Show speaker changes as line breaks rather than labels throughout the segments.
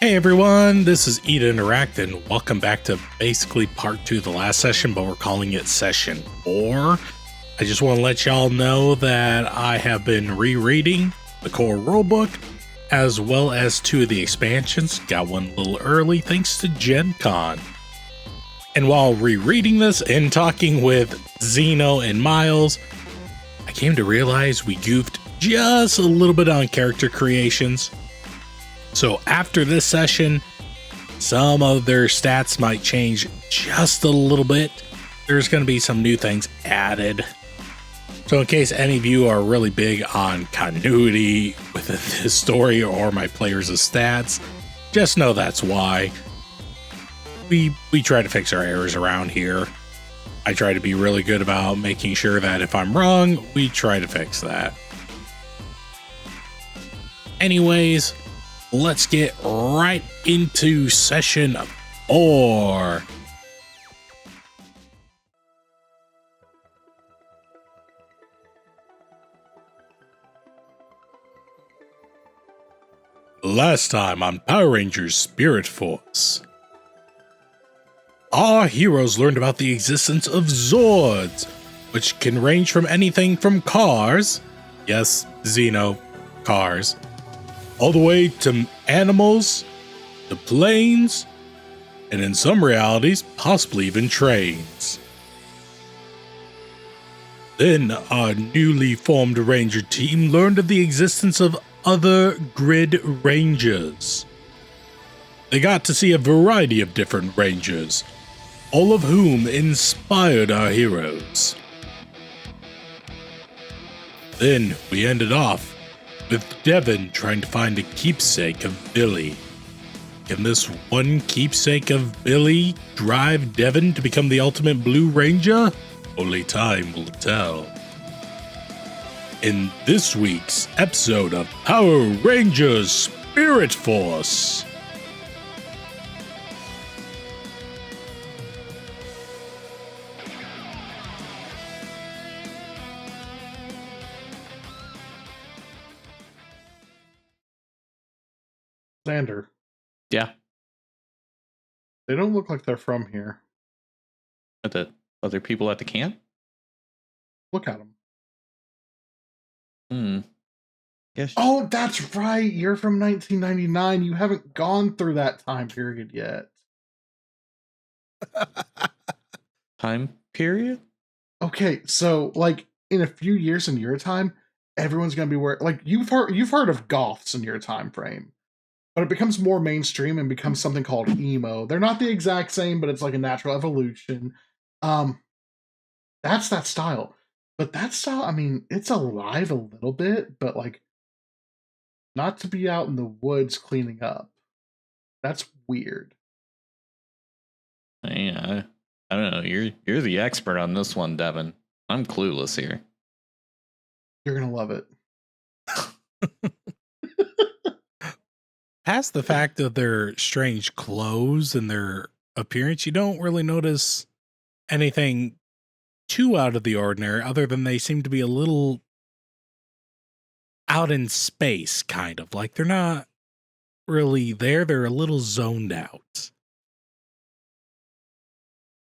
Hey everyone, this is EtoInteract and welcome back to basically part 2 of the last session, but we're calling it session 4. I just want to let y'all know that I have been rereading the core rulebook as well as 2 of the expansions. Got one a little early thanks to Gen Con. And while rereading this and talking with Zeno and Miles, I came to realize we goofed just a little bit on character creations. So after this session, some of their stats might change just a little bit. There's going to be some new things added. So in case any of you are really big on continuity with this story or my players' stats, just know that's why. We try to fix our errors around here. I try to be really good about making sure that if I'm wrong, we try to fix that. Anyways, let's get right into session 4. Last time on Power Rangers Spirit Force, our heroes learned about the existence of Zords, which can range from anything from cars, yes, Xeno, cars, all the way to animals, to planes, and in some realities, possibly even trains. Then our newly formed Ranger team learned of the existence of other Grid Rangers. They got to see a variety of different Rangers, all of whom inspired our heroes. Then we ended off with Devin trying to find a keepsake of Billy. Can this one keepsake of Billy drive Devin to become the ultimate Blue Ranger? Only time will tell. In this week's episode of Power Rangers Spirit Force.
Xander.
Yeah.
They don't look like they're from here.
Are the other people at the camp?
Look at them.
Yes.
Oh, that's right. You're from 1999. You haven't gone through that time period yet.
Time period?
Okay, so like in a few years in your time, everyone's gonna be wearing, like, you've heard of goths in your time frame, but it becomes more mainstream and becomes something called emo. They're not the exact same, but it's like a natural evolution. That's that style. But that style, I mean, it's alive a little bit, but like not to be out in the woods cleaning up. That's weird.
Yeah, I don't know. You're the expert on this one, Devin. I'm clueless here.
You're gonna love it.
Past the fact of their strange clothes and their appearance, you don't really notice anything too out of the ordinary, other than they seem to be a little out in space, kind of. Like they're not really there, they're a little zoned out.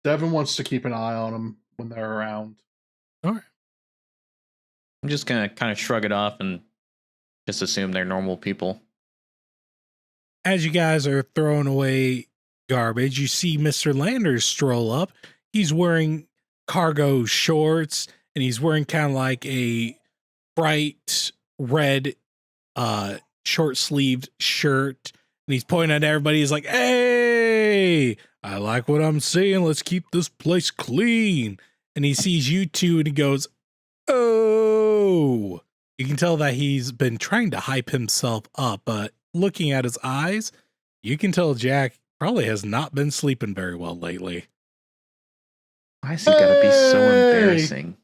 Devin wants to keep an eye on them when they're around.
All right.
I'm just gonna kind of shrug it off and just assume they're normal people.
As you guys are throwing away garbage, you see Mr. Landers stroll up. He's wearing cargo shorts and he's wearing kind of like a bright red short-sleeved shirt. And he's pointing at everybody. He's like, "Hey, I like what I'm seeing. Let's keep this place clean." And he sees you two and he goes, "Oh." You can tell that he's been trying to hype himself up, but looking at his eyes, you can tell Jack probably has not been sleeping very well lately.
Why is it gotta be so embarrassing?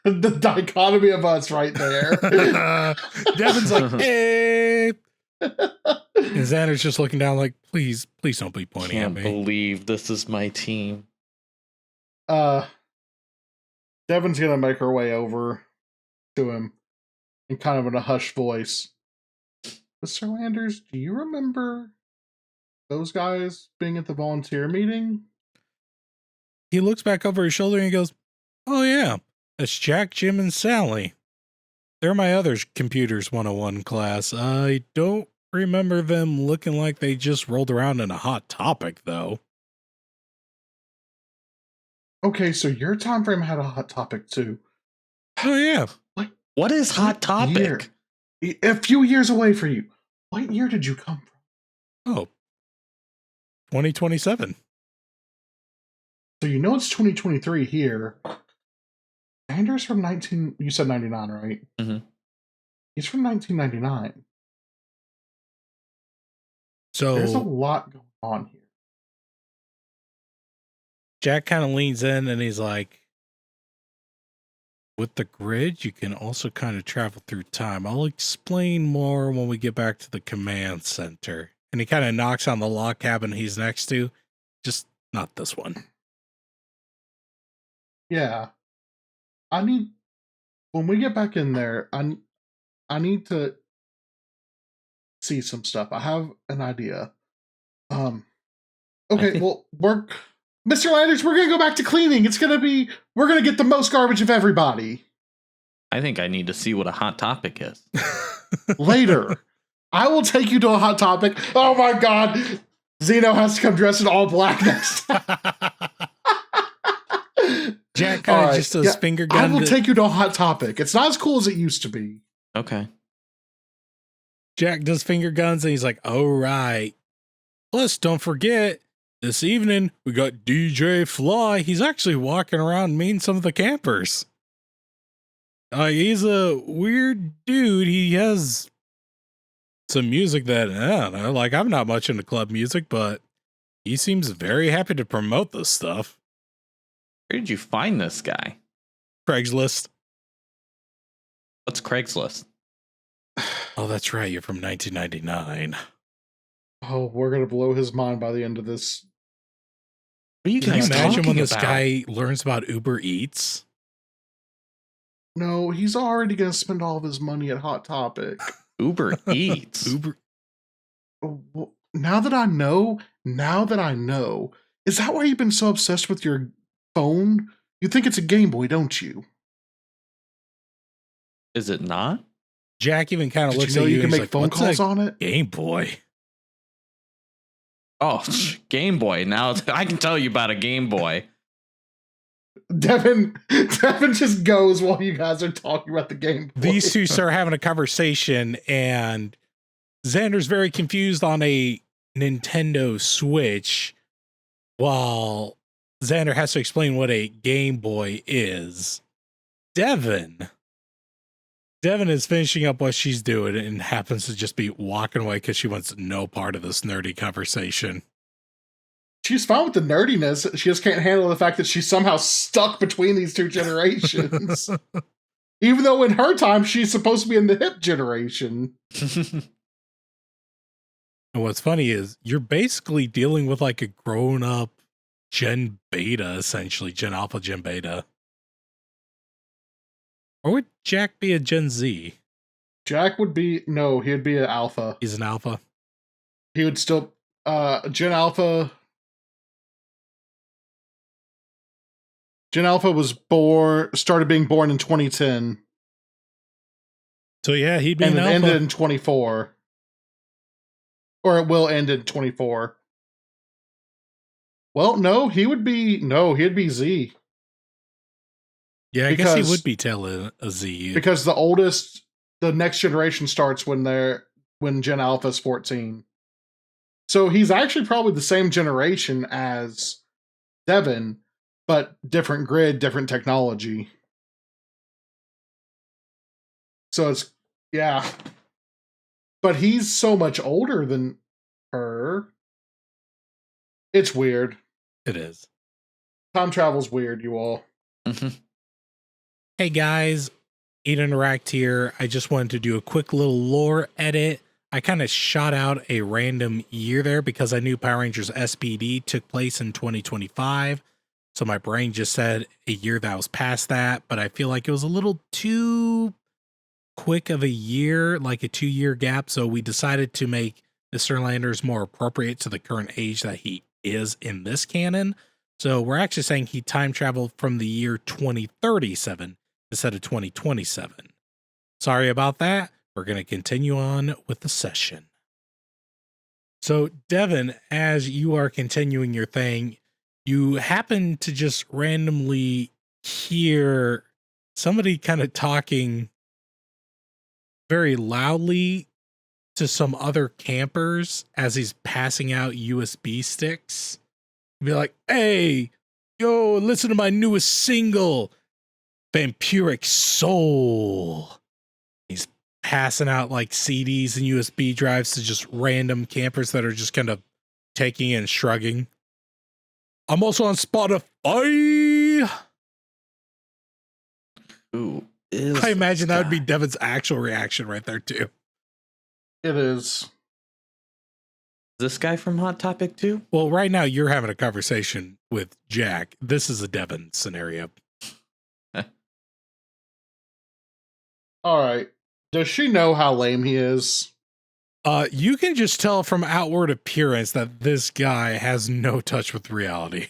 The dichotomy of us right there.
Devin's like, "Hey." And Xander's just looking down like, please don't be pointing at me.
Can't believe this is my team.
Devin's gonna make her way over to him in kind of in a hushed voice. Mr. Landers, do you remember those guys being at the volunteer meeting?
He looks back over his shoulder and he goes, "Oh yeah, that's Jack, Jim, and Sally. They're my other Computers 101 class. I don't remember them looking like they just rolled around in a Hot Topic, though."
Okay, so your time frame had a Hot Topic too.
Oh yeah.
What is Hot Topic?
A few years away for you. What year did you come from?
Oh, 2027.
So you know it's 2023 here. Xander's from 19. You said 99, right?
Mm-hmm.
He's from 1999.
So
there's a lot going on here.
Jack kind of leans in and he's like, "With the grid, you can also kind of travel through time. I'll explain more when we get back to the command center." And he kind of knocks on the log cabin he's next to. Just not this one.
Yeah. When we get back in there, I need to see some stuff. I have an idea. Okay, well, Mr. Landers, we're gonna go back to cleaning. We're gonna get the most garbage of everybody.
I think I need to see what a Hot Topic is.
Later. I will take you to a Hot Topic. Oh my god. Zeno has to come dressed in all black next time.
Jack kind of just does finger gun.
I will take you to a Hot Topic. It's not as cool as it used to be.
Okay.
Jack does finger guns and he's like, "All right. Plus, don't forget, this evening we got DJ Fly. He's actually walking around meeting some of the campers. He's a weird dude. He has some music that, I don't know, like I'm not much into club music, but he seems very happy to promote this stuff."
Where did you find this guy?
Craigslist.
What's Craigslist?
Oh, that's right. You're from 1999.
Oh, we're going to blow his mind by the end of this.
What are you
Can you
guys
imagine
talking
when this
about?
guy learns about Uber Eats?
No, he's already going to spend all of his money at Hot Topic.
Uber Eats.
Now that I know, is that why you've been so obsessed with your phone? You think it's a Game Boy, don't you?
Is it not?
Jack even kind of
Did
looks
you know
at you
you can
and he's
make
like,
phone
"What's
calls
that
on it?
Game Boy?"
Oh, Game Boy. Now I can tell you about a Game Boy.
Devin just goes while you guys are talking about the Game Boy.
These two start having a conversation, and Xander's very confused on a Nintendo Switch, while Xander has to explain what a Game Boy is. Devin is finishing up what she's doing and happens to just be walking away because she wants no part of this nerdy conversation.
She's fine with the nerdiness. She just can't handle the fact that she's somehow stuck between these two generations. Even though in her time, she's supposed to be in the hip generation.
And what's funny is you're basically dealing with like a grown-up Gen Beta, essentially. Gen Alpha, Gen Beta. Or would Jack be a Gen Z?
Jack would be... No, he'd be an Alpha.
He's an Alpha.
He would still... Gen Alpha... Gen Alpha started being born in 2010.
So yeah, he'd be
and
an
it
Alpha.
ended in 24. Or it will end in 24. Well, no, he'd be Z.
Yeah, I guess he would be telling a Z.
Because the next generation starts when Gen Alpha's 14. So he's actually probably the same generation as Devin, but different grid, different technology. So it's, yeah. But he's so much older than her. It's weird.
It is.
Time travel's weird, you all.
Hey guys, EtoInteract here. I just wanted to do a quick little lore edit. I kind of shot out a random year there because I knew Power Rangers SPD took place in 2025. So my brain just said a year that was past that, but I feel like it was a little too quick of a year, like a 2-year gap. So we decided to make Mr. Landers more appropriate to the current age that he is in this canon. So we're actually saying he time traveled from the year 2037 instead of 2027. Sorry about that. We're going to continue on with the session. So, Devin, as you are continuing your thing, you happen to just randomly hear somebody kind of talking very loudly to some other campers as he's passing out USB sticks. Be like, hey, yo, listen to my newest single, Vampiric Soul. He's passing out like CDs and USB drives to just random campers that are just kind of taking and shrugging. I'm also on Spotify.
Ooh,
I imagine that would be Devin's actual reaction right there too.
It is.
This guy from Hot Topic too?
Well, right now you're having a conversation with Jack. This is a Devin scenario.
All right. Does she know how lame he is?
You can just tell from outward appearance that this guy has no touch with reality.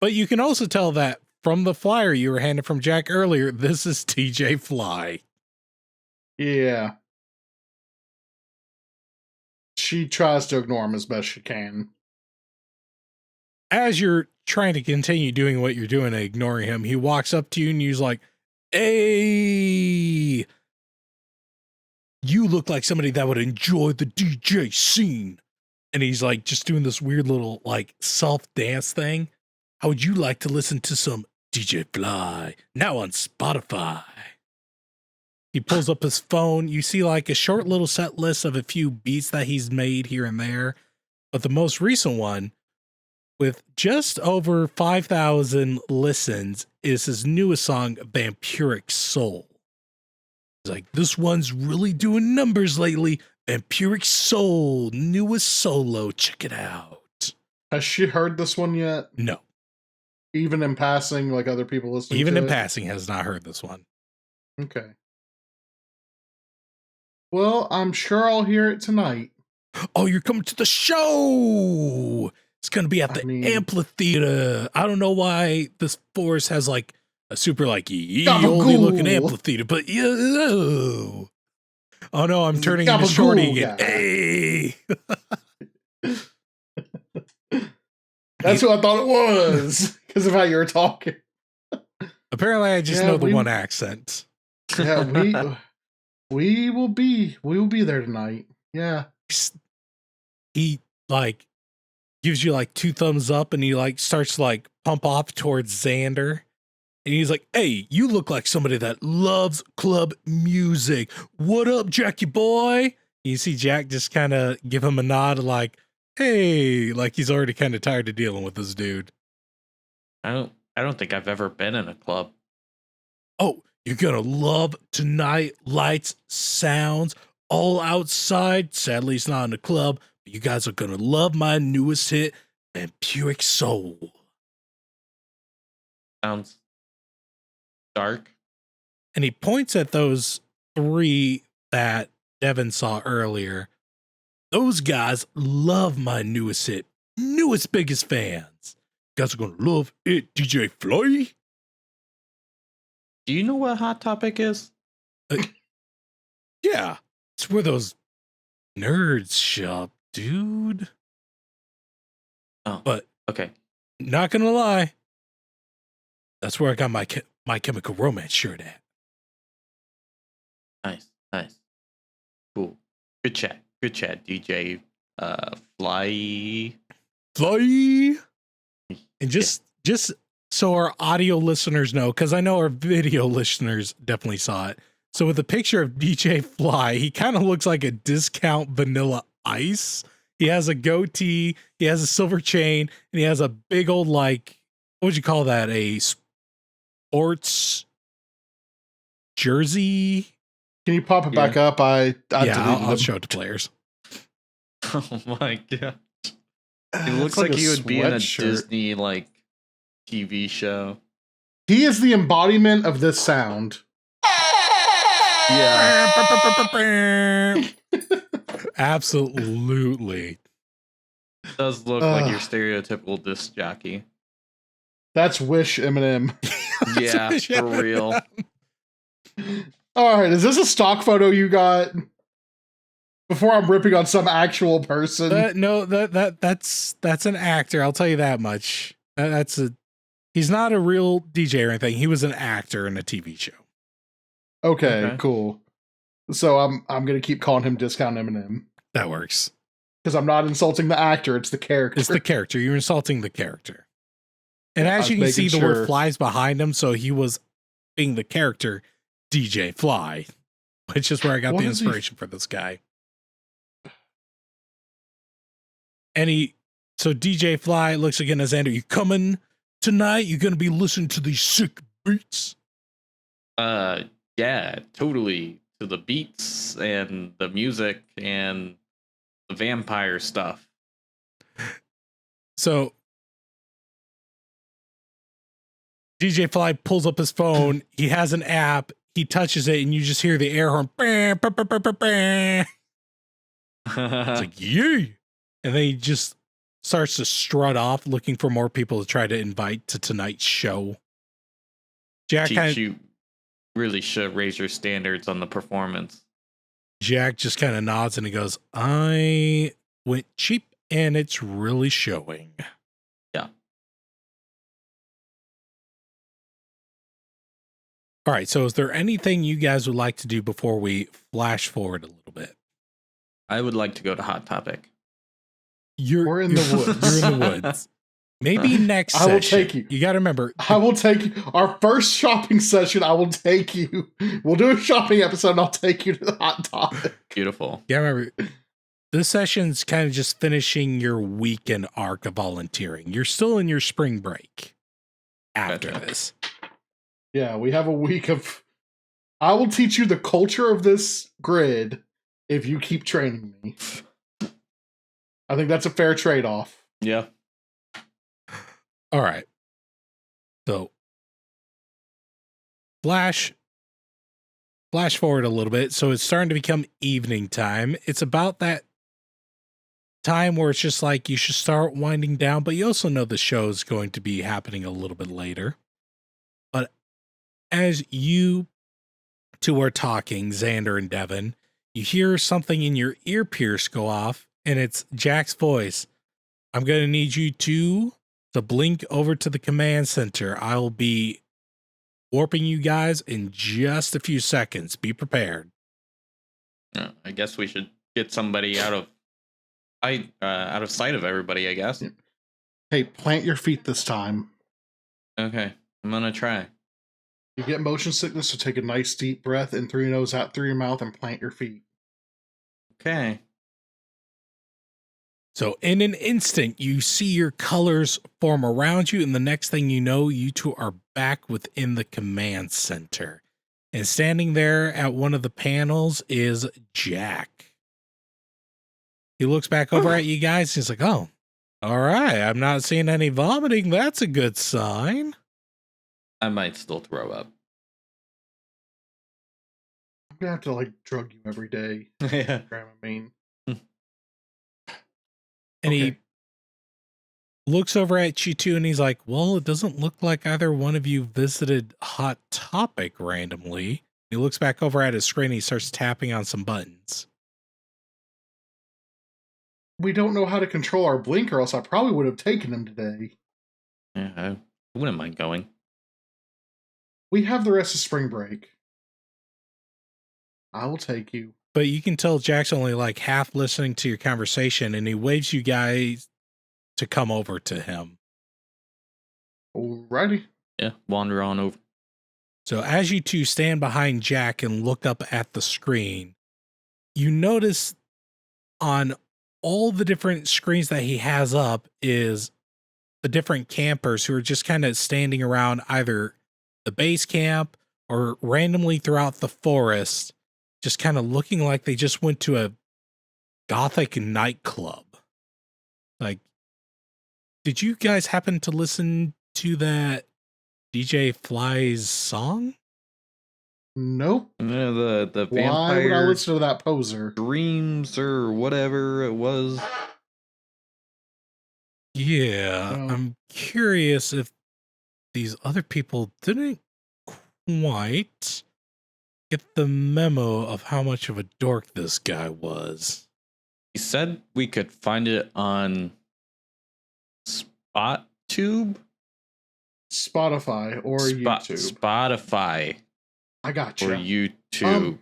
But you can also tell that from the flyer you were handed from Jack earlier, this is TJ Fly.
Yeah. She tries to ignore him as best she can.
As you're trying to continue doing what you're doing and ignoring him, he walks up to you and he's like, hey, you look like somebody that would enjoy the DJ scene. And he's like just doing this weird little like self-dance thing. How would you like to listen to some DJ Fly now on Spotify? He pulls up his phone. You see like a short little set list of a few beats that he's made here and there. But the most recent one, with just over 5,000 listens, is his newest song, Vampiric Soul. He's like, this one's really doing numbers lately. Vampiric Soul, newest solo. Check it out.
Has she heard this one yet?
No.
Even in passing, like other people listening
Even
to
in
it?
passing, has not heard this one.
Okay. Well, I'm sure I'll hear it tonight.
Oh, you're coming to the show. It's going to be at the amphitheater. I don't know why this forest has like a super like only looking amphitheater, but oh no, I'm turning into Shorty again. Hey.
That's what I thought it was because of how you were talking.
Apparently, I just know the one accent.
Yeah, we will be there tonight. Yeah.
He like gives you like 2 thumbs up and he like starts to like pump off towards Xander. And he's like, hey, you look like somebody that loves club music. What up, Jackie boy? You see Jack just kind of give him a nod like, hey, like he's already kind of tired of dealing with this dude.
I don't think I've ever been in a club.
Oh, you're gonna love tonight. Lights, sounds, all outside. Sadly, it's not in a club, but you guys are gonna love my newest hit, Vampiric Soul.
Sounds dark.
And he points at those 3 that Devin saw earlier. Those guys love my newest hit. Newest, biggest fans. You guys are gonna love it, DJ Fly.
Do you know what Hot Topic is?
Yeah, it's where those nerds shop, dude.
Oh,
but
okay.
Not gonna lie, that's where I got my Chemical Romance shirt at.
Nice. Cool. Good chat, DJ. Fly.
And just so our audio listeners know, because I know our video listeners definitely saw it. So with the picture of DJ Fly, he kind of looks like a discount Vanilla Ice. He has a goatee, he has a silver chain, and he has a big old, like, what would you call that? A sports jersey?
Can you pop it back up?
I'll show it to players.
Oh my god. It looks like he would be in a Disney like TV show.
He is the embodiment of this sound.
Yeah.
Absolutely.
Does look like your stereotypical disc jockey.
That's Wish Eminem.
Yeah, for real.
All right, is this a stock photo you got? Before I'm ripping on some actual person.
No, that's an actor. I'll tell you that much. He's not a real DJ or anything. He was an actor in a TV show.
Okay, cool. So I'm gonna keep calling him Discount Eminem.
That works.
Because I'm not insulting the actor, it's the character.
It's the character. You're insulting the character. And as you can see, the word Fly's behind him, so he was being the character DJ Fly, which is where I got the inspiration for this guy. So DJ Fly looks again as Xander. You coming tonight? You gonna be listening to these sick beats?
Yeah, totally. To the beats and the music and the vampire stuff.
So DJ Fly pulls up his phone. He has an app. He touches it, and you just hear the air horn. It's like, yay! And then he just starts to strut off, looking for more people to try to invite to tonight's show. Jack,
you really should raise your standards on the performance.
Jack just kind of nods and he goes, I went cheap and it's really showing.
Yeah.
All right. So is there anything you guys would like to do before we flash forward a little bit?
I would like to go to Hot Topic.
We're in the woods.
You're in the woods. Maybe next session.
I will take you.
You got to remember.
I will take you. Our first shopping session, I will take you. We'll do a shopping episode and I'll take you to the Hot Topic.
Beautiful.
Yeah, remember, this session's kind of just finishing your weekend arc of volunteering. You're still in your spring break after this.
Yeah, we have a week of... I will teach you the culture of this grid if you keep training me. I think that's a fair trade-off.
Yeah.
All right. So flash forward a little bit. So it's starting to become evening time. It's about that time where it's just like you should start winding down, but you also know the show's going to be happening a little bit later. But as you two are talking, Xander and Devin, you hear something in your earpiece go off, and it's Jack's voice. I'm going to need you to blink over to the command center. I'll be warping you guys in just a few seconds. Be prepared.
I guess we should get somebody out of sight of everybody, I guess.
Hey, plant your feet this time.
Okay, I'm gonna try.
You get motion sickness, so take a nice deep breath in through your nose, out through your mouth, and plant your feet.
Okay.
So in an instant, you see your colors form around you, and the next thing you know, you two are back within the command center. And standing there at one of the panels is Jack. He looks back over at you guys, and he's like, oh, all right, I'm not seeing any vomiting. That's a good sign.
I might still throw up.
I'm gonna have to, drug you every day.
Yeah.
Dramamine.
And he looks over at you two and he's like, well, it doesn't look like either one of you visited Hot Topic randomly. He looks back over at his screen and he starts tapping on some buttons.
We don't know how to control our blink, or else I probably would have taken him today.
Yeah, I wouldn't mind going.
We have the rest of spring break. I will take you.
But you can tell Jack's only half listening to your conversation, and he waves you guys to come over to him.
Alrighty.
Yeah, wander on over.
So as you two stand behind Jack and look up at the screen, you notice on all the different screens that he has up is the different campers who are just kind of standing around either the base camp or randomly throughout the forest, just kind of looking like they just went to a gothic nightclub. Did you guys happen to listen to that DJ Fly's song?
Nope.
The
Why would I
vampire
listen to that poser?
dreams or whatever it was.
Yeah,
No.
I'm curious if these other people didn't quite get the memo of how much of a dork this guy was.
He said we could find it on SpotTube?
Spotify or YouTube.
Spotify
I got
or
you.
YouTube.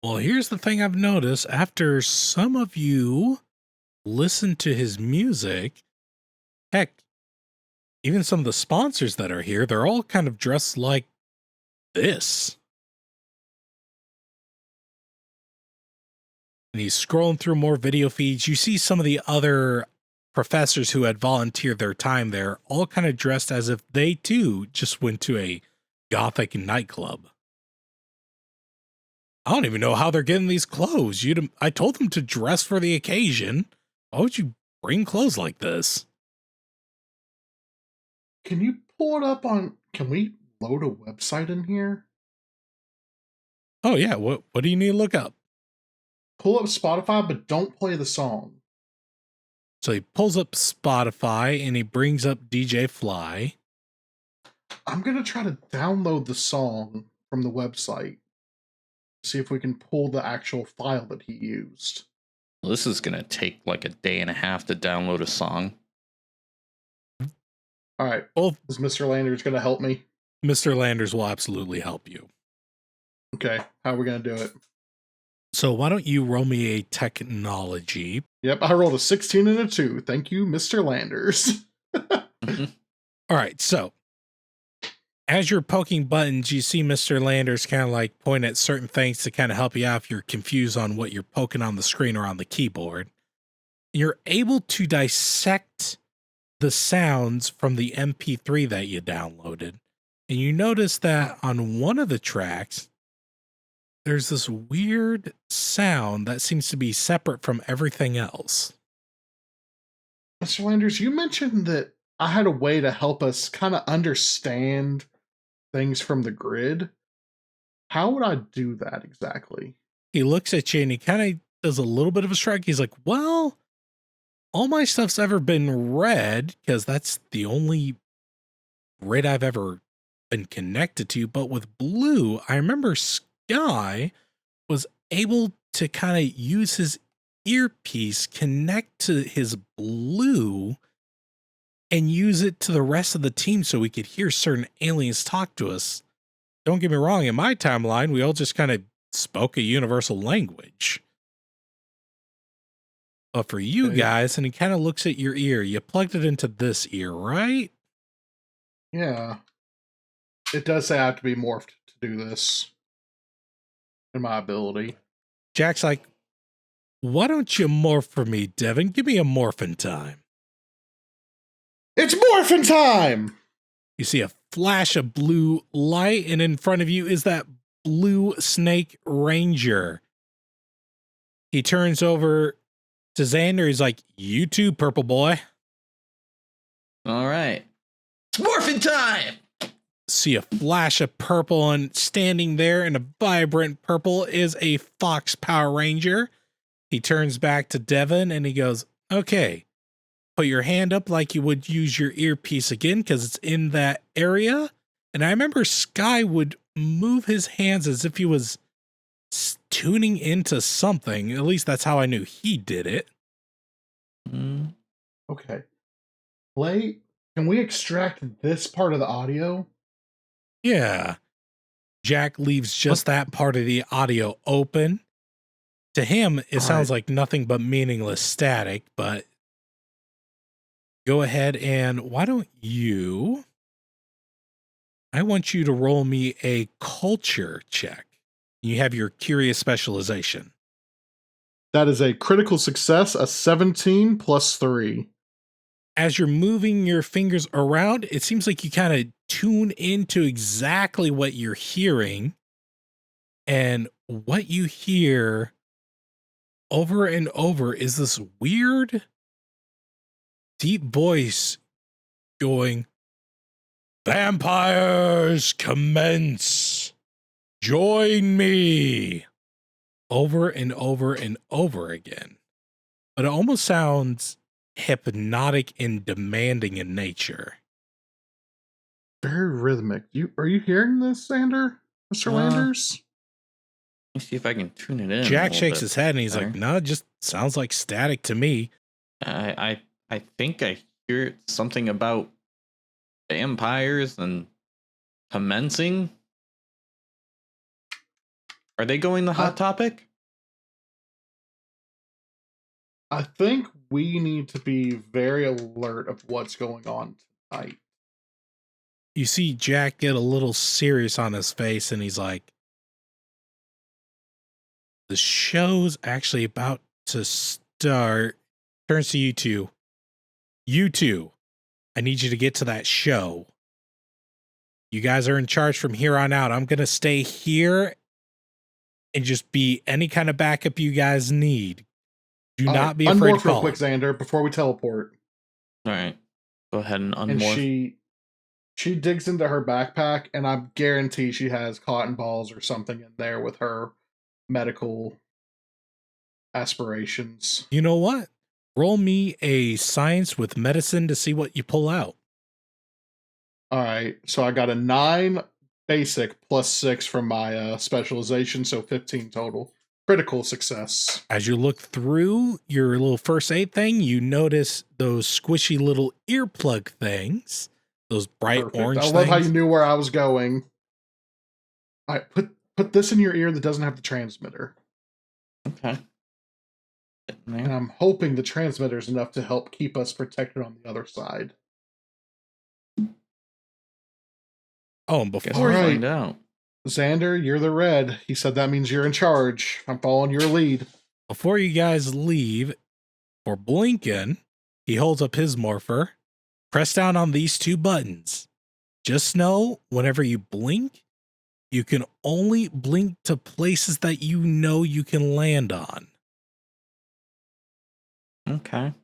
Well, here's the thing I've noticed. After some of you listen to his music, heck, even some of the sponsors that are here, they're all kind of dressed like this. And he's scrolling through more video feeds. You see some of the other professors who had volunteered their time there, all kind of dressed as if they too just went to a gothic nightclub. I don't even know how they're getting these clothes. I told them to dress for the occasion. Why would you bring clothes like this?
Can you pull it up on... Can we load a website in here?
Oh yeah, what do you need to look up?
Pull up Spotify, but don't play the song.
So he pulls up Spotify and he brings up DJ Fly.
I'm going to try to download the song from the website. See if we can pull the actual file that he used.
Well, this is going to take like a day and a half to download a song.
All right.
Well,
Is Mr. Landers going to help me?
Mr. Landers will absolutely help you.
Okay. How are we going to do it?
So why don't you roll me a technology?
Yep, I rolled a 16 and a 2. Thank you, Mr. Landers.
All right, so as you're poking buttons, you see Mr. Landers kind of like point at certain things to kind of help you out if you're confused on what you're poking on the screen or on the keyboard. You're able to dissect the sounds from the MP3 that you downloaded. And you notice that on one of the tracks, there's this weird sound that seems to be separate from everything else.
Mr. Landers, you mentioned that I had a way to help us kind of understand things from the grid. How would I do that exactly?
He looks at you and he kind of does a little bit of a shrug. He's like, well, all my stuff's ever been red because that's the only grid I've ever been connected to. But with blue, I remember Sky was able to kind of use his earpiece, connect to his blue, and use it to the rest of the team so we could hear certain aliens talk to us. Don't get me wrong, in my timeline, we all just kind of spoke a universal language. But for you guys, and he kind of looks at your ear, you plugged it into this ear, right?
Yeah. It does say I have to be morphed to do this. In my ability.
Jack's like, why don't you morph for me, Devin? Give me a morphin' time.
It's morphin' time!
You see a flash of blue light, and in front of you is that blue snake ranger. He turns over to Xander. He's like, you too, purple boy.
All right. It's morphin' time!
See a flash of purple, and standing there in a vibrant purple is a Fox Power Ranger. He turns back to Devin and he goes, okay, put your hand up like you would use your earpiece again because it's in that area. And I remember Sky would move his hands as if he was tuning into something. At least that's how I knew he did it.
Okay. Play. Can we extract this part of the audio?
Yeah. Jack leaves just that part of the audio open. To him, it sounds like nothing but meaningless static, but go ahead and why don't you... I want you to roll me a culture check. You have your curious specialization.
That is a critical success, a 17 plus 3.
As you're moving your fingers around, it seems like you kind of tune into exactly what you're hearing. And what you hear over and over is this weird, deep voice going, Vampires commence. Join me. Over and over and over again. But it almost sounds hypnotic and demanding in nature.
Very rhythmic. Are you hearing this, Xander? Mr. Landers?
Let me see if I can tune it in.
Jack shakes his head and he's like, no, it just sounds like static to me.
I think I hear something about vampires and commencing. Are they going the hot topic?
I think we need to be very alert of what's going on tonight.
You see Jack get a little serious on his face and he's like, the show's actually about to start. Turns to you two. You two, I need you to get to that show. You guys are in charge from here on out. I'm going to stay here and just be any kind of backup you guys need. Do not be afraid to call.
Real quick, Xander, before we teleport.
All right. Go ahead and unmorph.
And she digs into her backpack, and I guarantee she has cotton balls or something in there with her medical aspirations.
You know what? Roll me a science with medicine to see what you pull out.
All right. So I got a 9 basic plus 6 from my specialization, so 15 total. Critical success.
As you look through your little first aid thing, you notice those squishy little earplug things. Those bright orange things.
I love how you knew where I was going. All right, put this in your ear that doesn't have the transmitter.
Okay.
And I'm hoping the transmitter is enough to help keep us protected on the other side.
Oh, and before
we find out.
Xander, you're the red. He said that means you're in charge. I'm following your lead.
Before you guys leave, for Blinken, he holds up his morpher. Press down on these 2 buttons. Just know, whenever you blink, you can only blink to places that you know you can land on.
Okay.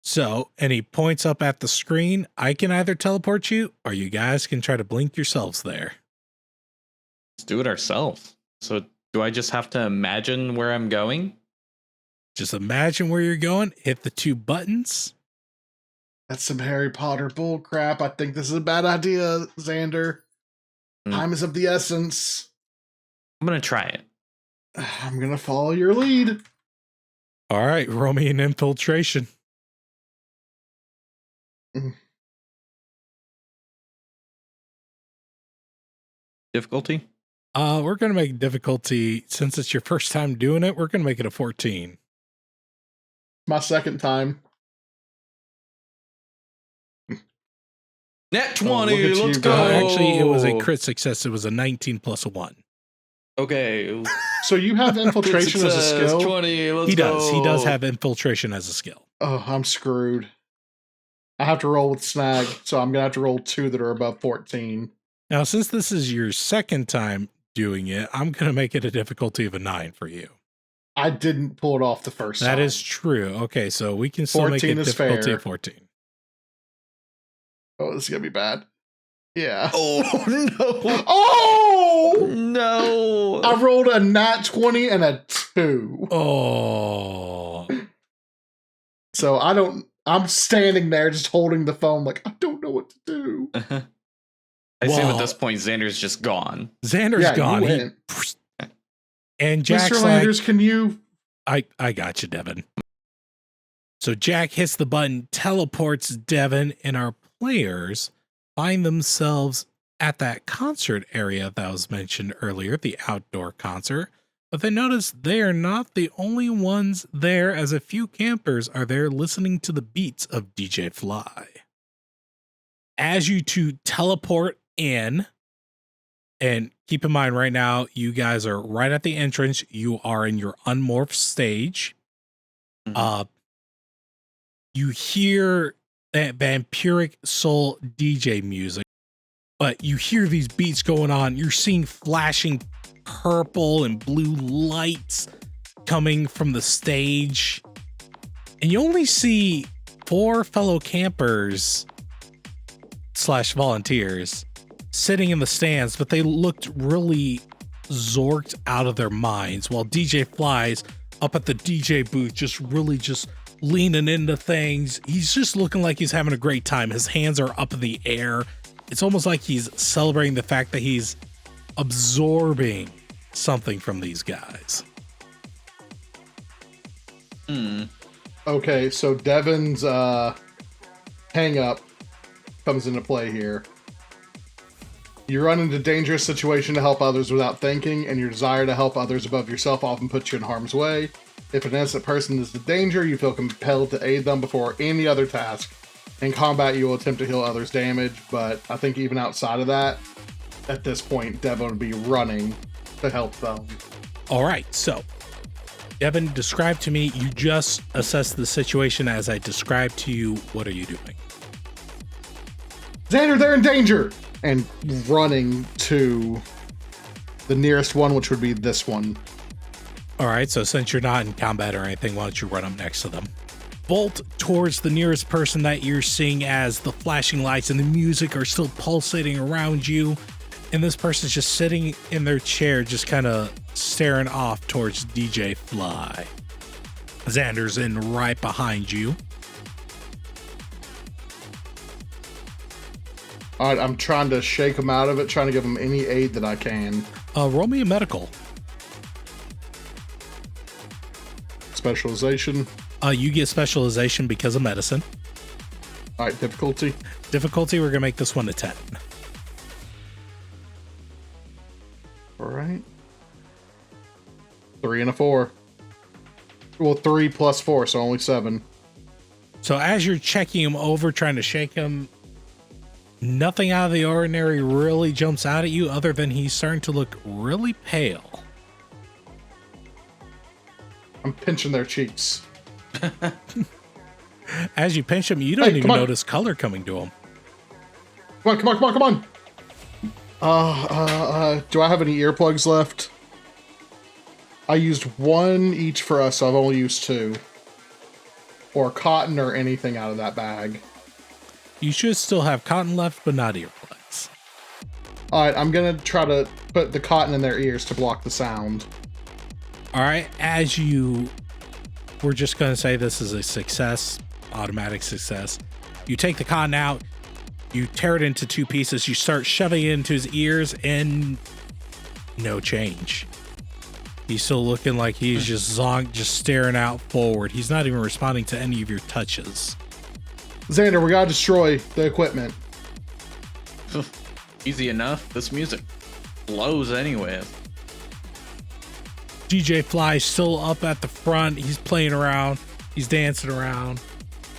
So, and he points up at the screen. I can either teleport you, or you guys can try to blink yourselves there.
Let's do it ourselves. So, do I just have to imagine where I'm going?
Just imagine where you're going, hit the 2 buttons.
That's some Harry Potter bull crap. I think this is a bad idea, Xander. Time is of the essence.
I'm going to try it.
I'm going to follow your lead.
All right, roll me an infiltration.
Difficulty?
We're going to make difficulty, since it's your first time doing it, we're going to make it a 14.
My second time.
Net 20, let's go.
Actually, it was a crit success. It was a 19 plus a 1.
Okay.
So you have infiltration as a skill?
20, let's
He does.
go.
He does have infiltration as a skill.
Oh, I'm screwed. I have to roll with snag, so I'm going to have to roll 2 that are above 14.
Now, since this is your second time doing it, I'm going to make it a difficulty of a 9 for you.
I didn't pull it off the first time.
That is true. Okay, so we can still make it difficulty of 14.
Oh, this is going to be bad. Yeah.
Oh, no.
Oh!
No.
I rolled a nat 20 and a 2.
Oh.
So I'm standing there just holding the phone like, I don't know what to do.
I assume at this point, Xander's just gone.
Xander's gone. And Jack's
Mr. Landers, can you...
I got you, Devin. So Jack hits the button, teleports Devin, and our players find themselves at that concert area that was mentioned earlier, the outdoor concert. But they notice they are not the only ones there, as a few campers are there listening to the beats of DJ Fly. As you two teleport in, and keep in mind right now, you guys are right at the entrance. You are in your unmorphed stage. You hear that Vampiric soul DJ music, but you hear these beats going on. You're seeing flashing purple and blue lights coming from the stage. And you only see 4 fellow campers slash volunteers sitting in the stands, but they looked really zorked out of their minds, while DJ Fly's up at the DJ booth just leaning into things. He's just looking like he's having a great time. His hands are up in the air. It's almost like he's celebrating the fact that he's absorbing something from these guys.
Okay, so Devin's hang up comes into play here. You run into a dangerous situation to help others without thinking, and your desire to help others above yourself often puts you in harm's way. If an innocent person is in danger, you feel compelled to aid them before any other task. In combat, you will attempt to heal others' damage, but I think even outside of that, at this point, Devin would be running to help them.
All right, so Devin, describe to me, you just assessed the situation as I described to you. What are you doing?
Xander, they're in danger! And running to the nearest one, which would be this one.
All right, so since you're not in combat or anything, why don't you run up next to them? Bolt towards the nearest person that you're seeing as the flashing lights and the music are still pulsating around you. And this person's just sitting in their chair, just kind of staring off towards DJ Fly. Xander's in right behind you.
All right, I'm trying to shake him out of it, trying to give him any aid that I can.
Roll me a medical.
Specialization.
You get specialization because of medicine.
All right, difficulty.
Difficulty, we're going to make this one a 10.
All right. 3 and a 4. Well, 3 plus 4, so only 7.
So as you're checking him over, trying to shake him, nothing out of the ordinary really jumps out at you other than he's starting to look really pale.
I'm pinching their cheeks.
As you pinch him, you don't even notice color coming to him.
Come on. Do I have any earplugs left? I used 1 each for us, so I've only used 2. Or cotton or anything out of that bag.
You should still have cotton left, but not earplugs.
Alright, I'm gonna try to put the cotton in their ears to block the sound.
Alright, as you... We're just gonna say this is a success. Automatic success. You take the cotton out, you tear it into 2 pieces, you start shoving it into his ears, and no change. He's still looking like he's just staring out forward. He's not even responding to any of your touches.
Xander, we gotta destroy the equipment.
Easy enough. This music blows anyway.
DJ Fly's still up at the front. He's playing around. He's dancing around.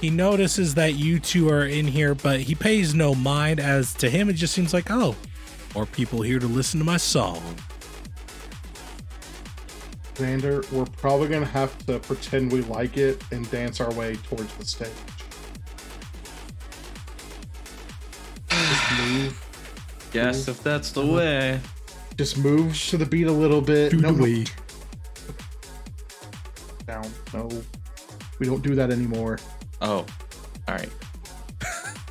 He notices that you two are in here, but he pays no mind, as to him it just seems like, oh, more people here to listen to my song.
Xander, we're probably gonna have to pretend we like it and dance our way towards the stage. Just move.
Yes, if that's the way.
Just move to the beat a little bit. No. Down. No. We don't do that anymore.
Oh, all right.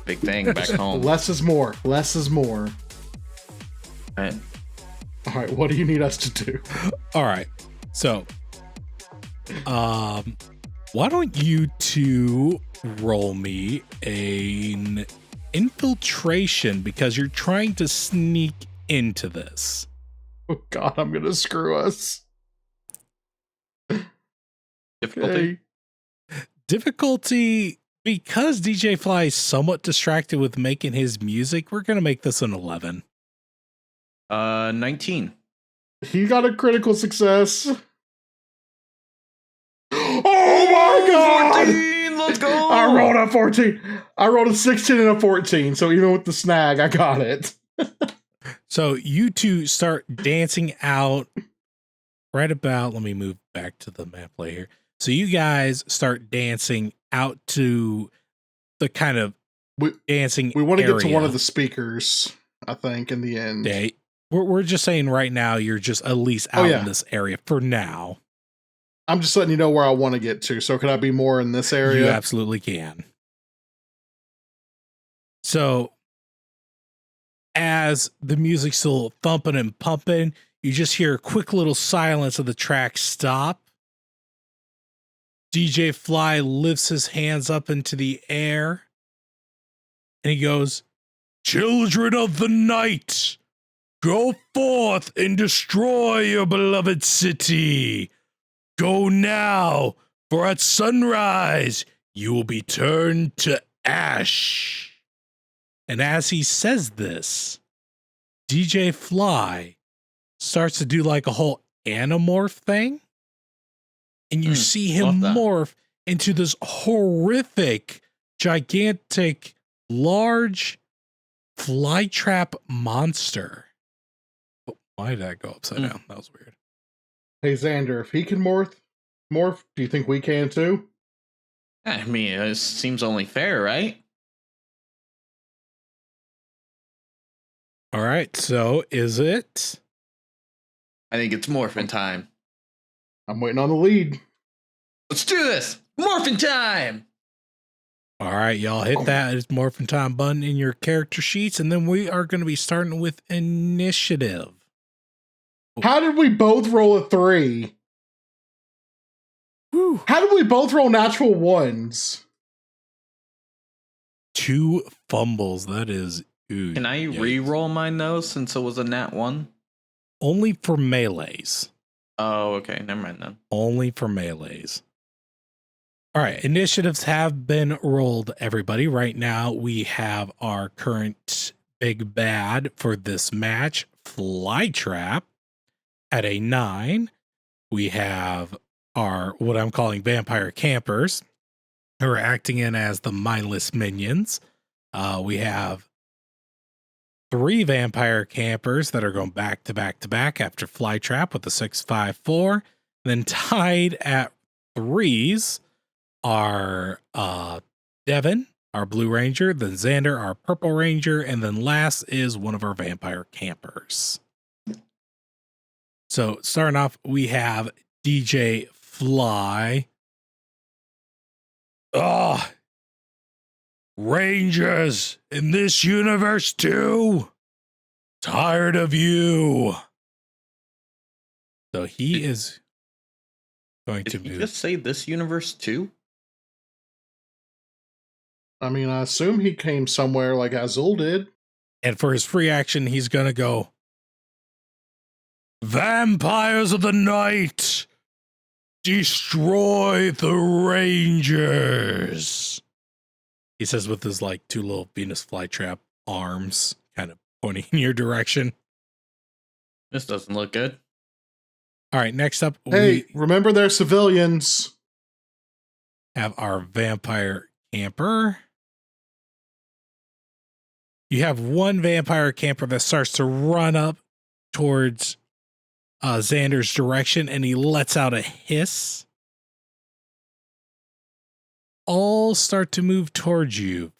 Big thing back home.
Less is more. Less is more.
Right.
All right, what do you need us to do?
All right. So, why don't you two roll me an infiltration, because you're trying to sneak into this.
Oh God, I'm gonna screw us.
Difficulty?
Okay.
Difficulty, because DJ Fly is somewhat distracted with making his music, we're gonna make this an 11.
19.
He got a critical success. Oh my God!
14, let's go!
I rolled a 14. I rolled a 16 and a 14, so even with the snag, I got it.
So you two start dancing out right about, let me move back to the map play here. So you guys start dancing out to the kind of dancing
We want to get to
area.
one of the speakers, I think, in the end.
Okay. We're just saying right now you're just at least out in this area for now.
I'm just letting you know where I want to get to. So could I be more in this area?
You absolutely can. So as the music's still thumping and pumping, you just hear a quick little silence of the track stop. DJ Fly lifts his hands up into the air and he goes, "Children of the night, go forth and destroy your beloved city. Go now, for at sunrise you will be turned to ash." And as he says this, DJ Fly starts to do like a whole Animorph thing. And you see him morph into this horrific, gigantic, large flytrap monster. Oh, why did that go upside down? That was weird.
Hey, Xander, if he can morph, do you think we can too?
I mean, it seems only fair, right?
All right, so is it?
I think it's morphin' time.
I'm waiting on the lead.
Let's do this! Morphin' time!
All right, y'all hit that morphin' time button in your character sheets, and then we are going to be starting with initiative.
How did we both roll a 3?
Whew.
How did we both roll natural ones?
2 fumbles. That is. Ooh,
Can I re-roll mine though, since it was a nat 1?
Only for melees.
Oh, okay. Never mind then.
Only for melees. All right, initiatives have been rolled, everybody. Right now, we have our current big bad for this match, Flytrap, at a 9. We have our, what I'm calling vampire campers, who are acting in as the mindless minions. We have 3 vampire campers that are going back to back to back after Flytrap with a 6-5-4. Then tied at 3s are Devin, our Blue Ranger, then Xander, our Purple Ranger, and then last is one of our vampire campers. So starting off, we have DJ Fly. Oh, Rangers in this universe too. Tired of you. So he is going to
Did he
move.
just say this universe too?
I mean, I assume he came somewhere like Azul did.
And for his free action, he's going to go, "Vampires of the night, destroy the Rangers." He says with his like 2 little Venus flytrap arms kind of pointing in your direction.
This doesn't look good.
All right, next up,
Hey,
we
remember they're civilians.
have our vampire camper. You have one vampire camper that starts to run up towards Xander's direction, and he lets out a hiss. All start to move towards you.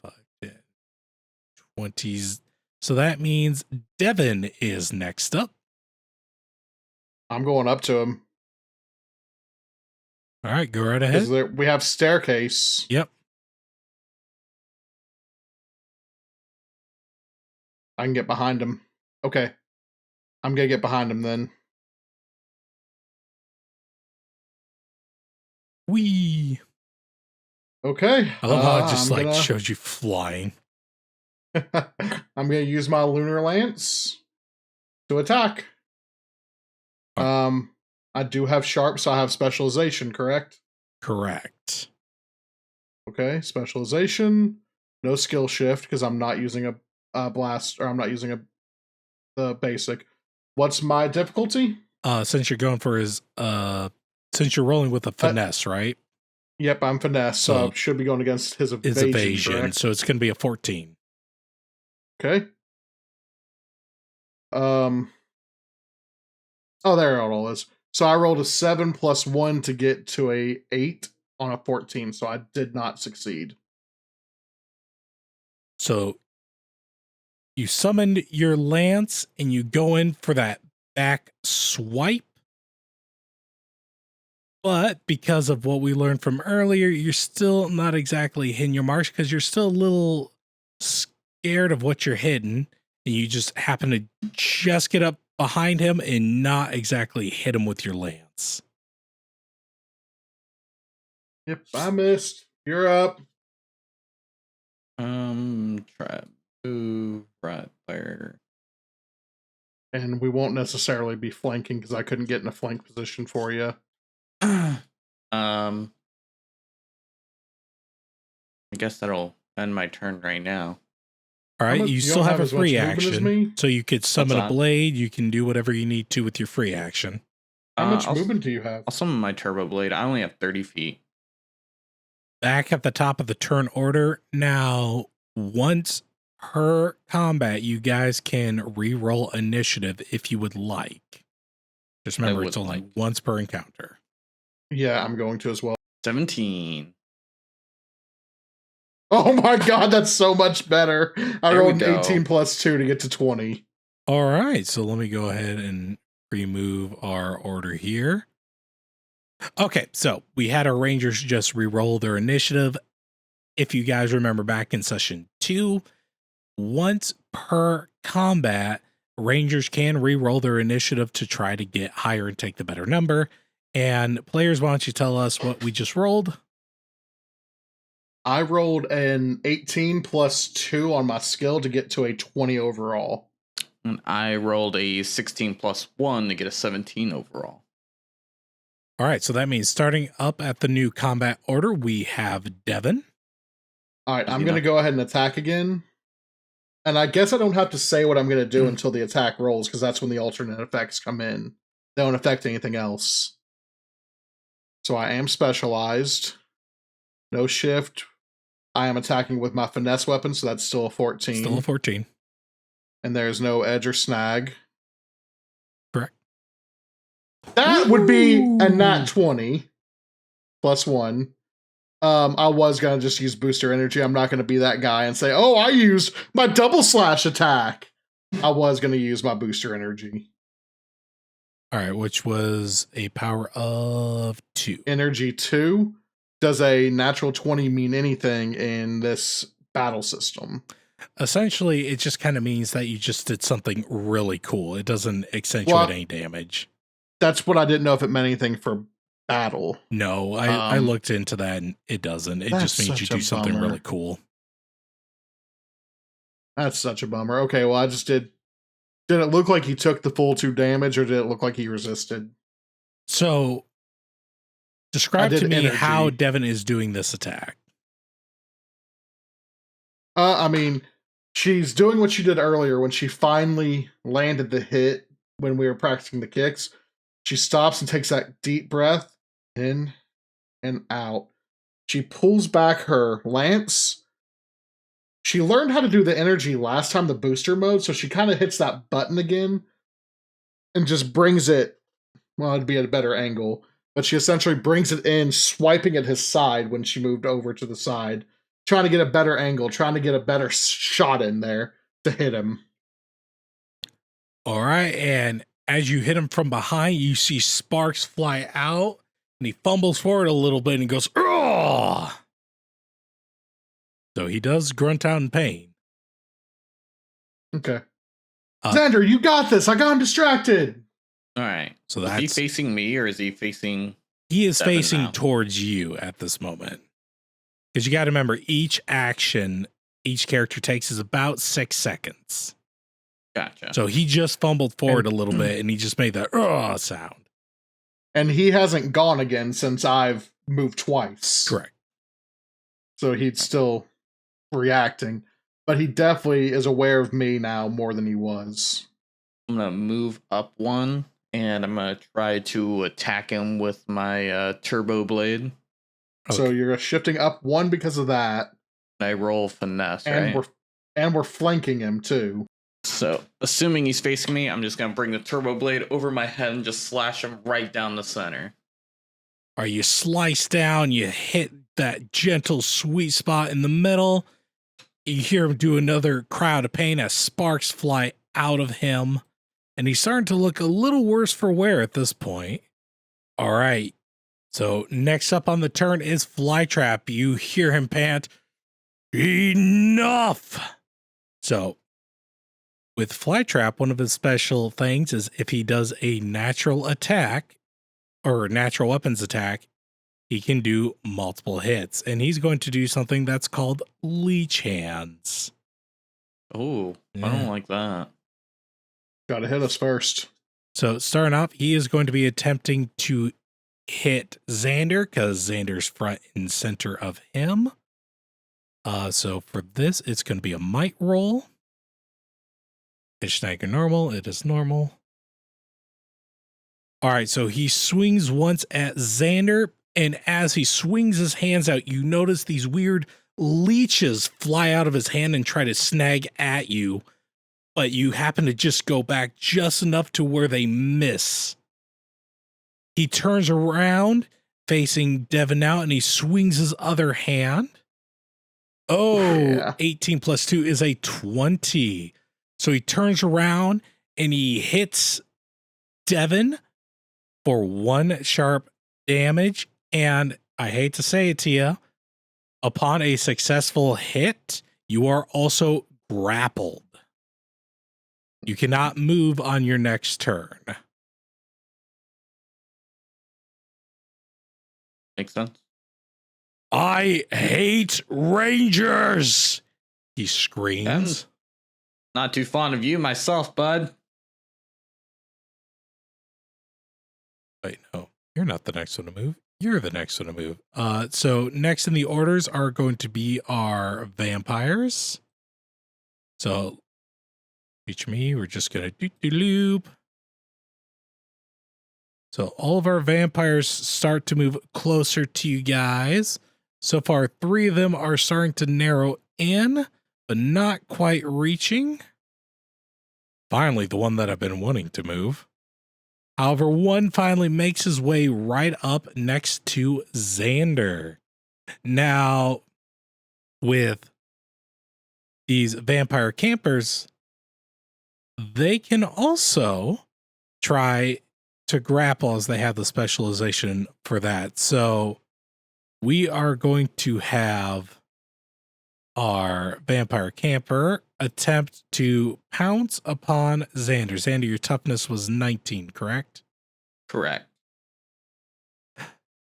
20s. So that means Devin is next up.
I'm going up to him.
All right, go right ahead.
We have staircase.
Yep.
I can get behind him. Okay. I'm going to get behind him then.
Wee.
Okay.
I love how it just shows you flying.
I'm going to use my lunar lance to attack. I do have sharp, so I have specialization, correct?
Correct.
Okay, specialization. No skill shift because I'm not using a blast, or I'm not using the basic. What's my difficulty?
Since you're going for his since you're rolling with a finesse, right?
Yep, I'm finesse, so should be going against his evasion. Correct?
So it's going to be a 14.
Okay. Oh, there it all is. So I rolled a 7 + 1 to get to a 8 on a 14, so I did not succeed.
So you summoned your lance and you go in for that back swipe. But because of what we learned from earlier, you're still not exactly hitting your marks because you're still a little scared of what you're hitting. and you just happen to just get up behind him and not exactly hit him with your lance.
Yep, I missed. You're up.
Try move right there.
And we won't necessarily be flanking because I couldn't get in a flank position for you.
I guess that'll end my turn right now.
All right, you still have a
as much
free
movement as
action,
me?
so you could summon
What's
a
that?
blade. You can do whatever you need to with your free action.
How much
I'll
movement do you have?
summon my turbo blade. I only have 30 feet.
Back at the top of the turn order. Now, once per combat, you guys can re-roll initiative if you would like. Just remember, it's
would
only
like.
once per encounter.
Yeah, I'm going to as well.
17.
Oh my god, that's so much better. I
There we
rolled
go.
18 plus 2 to get to 20.
All right, so let me go ahead and remove our order here. Okay, so we had our Rangers just re-roll their initiative. If you guys remember back in session 2, once per combat, Rangers can re-roll their initiative to try to get higher and take the better number. And players, why don't you tell us what we just rolled?
I rolled an 18 plus 2 on my skill to get to a 20 overall.
And I rolled a 16 plus 1 to get a 17 overall.
All right, so that means starting up at the new combat order, we have Devin.
All right, I'm
Easy
going to
enough.
go ahead and attack again. And I guess I don't have to say what I'm going to do until the attack rolls, because that's when the alternate effects come in. They don't affect anything else. So I am specialized. No shift. I am attacking with my finesse weapon, so that's still a 14.
Still a 14.
And there's no edge or snag.
Correct.
That would be a
Ooh.
nat 20 plus 1. I was going to just use booster energy. I'm not going to be that guy and say, oh, I used my double slash attack. I was going to use my booster energy.
All right, which was a power of 2.
Energy 2. Does a natural 20 mean anything in this battle system?
Essentially, it just kind of means that you just did something really cool. It doesn't accentuate any damage.
That's what I didn't know if it meant anything for battle.
No, I looked into that and it doesn't. It just means you
such a
do something
bummer.
really cool.
That's such a bummer. Okay, well, I just did. Did it look like he took the full 2 damage, or did it look like he resisted?
So, describe
did
to me
energy.
how Devin is doing this attack.
I mean, she's doing what she did earlier when she finally landed the hit when we were practicing the kicks. She stops and takes that deep breath in and out. She pulls back her lance. She learned how to do the energy last time, the booster mode, so she kind of hits that button again and just brings it, well, it'd be at a better angle, but she essentially brings it in, swiping at his side when she moved over to the side, trying to get a better angle, trying to get a better shot in there to hit him.
All right, and as you hit him from behind, you see sparks fly out, and he fumbles forward a little bit and goes, "Ugh!" So he does grunt out in pain.
Okay. Xander, you got this. I got him distracted.
All right.
So
Is he
that's
facing me or is he facing?
he is
Devin
facing
now?
towards you at this moment. Because you got to remember, each action each character takes is about 6 seconds.
Gotcha.
So he just fumbled forward a little bit, and he just made that sound.
And he hasn't gone again since I've moved twice.
Correct.
So he's still reacting. But he definitely is aware of me now more than he was.
I'm going to move up 1, and I'm going to try to attack him with my turbo blade.
Okay.
So you're shifting up 1 because of that.
I roll finesse,
And
right?
we're flanking him too.
So, assuming he's facing me, I'm just going to bring the turbo blade over my head and just slash him right down the center.
Or you slice down, you hit that gentle sweet spot in the middle. You hear him do another cry out of pain as sparks fly out of him. And he's starting to look a little worse for wear at this point. All right. So next up on the turn is Flytrap. You hear him pant, "Enough!" So with Flytrap, one of his special things is if he does a natural attack or natural weapons attack, he can do multiple hits. And he's going to do something that's called Leech Hands.
Oh, I don't like that.
Gotta hit us first.
So starting off, he is going to be attempting to hit Xander because Xander's front and center of him. So for this, it's going to be a might roll. It's stagger normal. It is normal. All right, so he swings once at Xander, and as he swings his hands out, you notice these weird leeches fly out of his hand and try to snag at you, but you happen to just go back just enough to where they miss. He turns around, facing Devin now, and he swings his other hand. Oh, yeah. 18 plus 2 is a 20. So he turns around and he hits Devin for 1 sharp damage. And I hate to say it to you, upon a successful hit, you are also grappled. You cannot move on your next turn.
Makes sense.
I hate Rangers, he screams.
Not too fond of you myself, bud.
Wait, no, you're not the next one to move. You're the next one to move. So next in the orders are going to be our vampires. So, reach me. We're just going to loop. So all of our vampires start to move closer to you guys. So far, 3 of them are starting to narrow in, but not quite reaching. Finally, the one that I've been wanting to move. However, one finally makes his way right up next to Xander. Now, with these vampire campers, they can also try to grapple as they have the specialization for that. So we are going to have our vampire camper attempt to pounce upon Xander. Xander, your toughness was 19, correct?
Correct.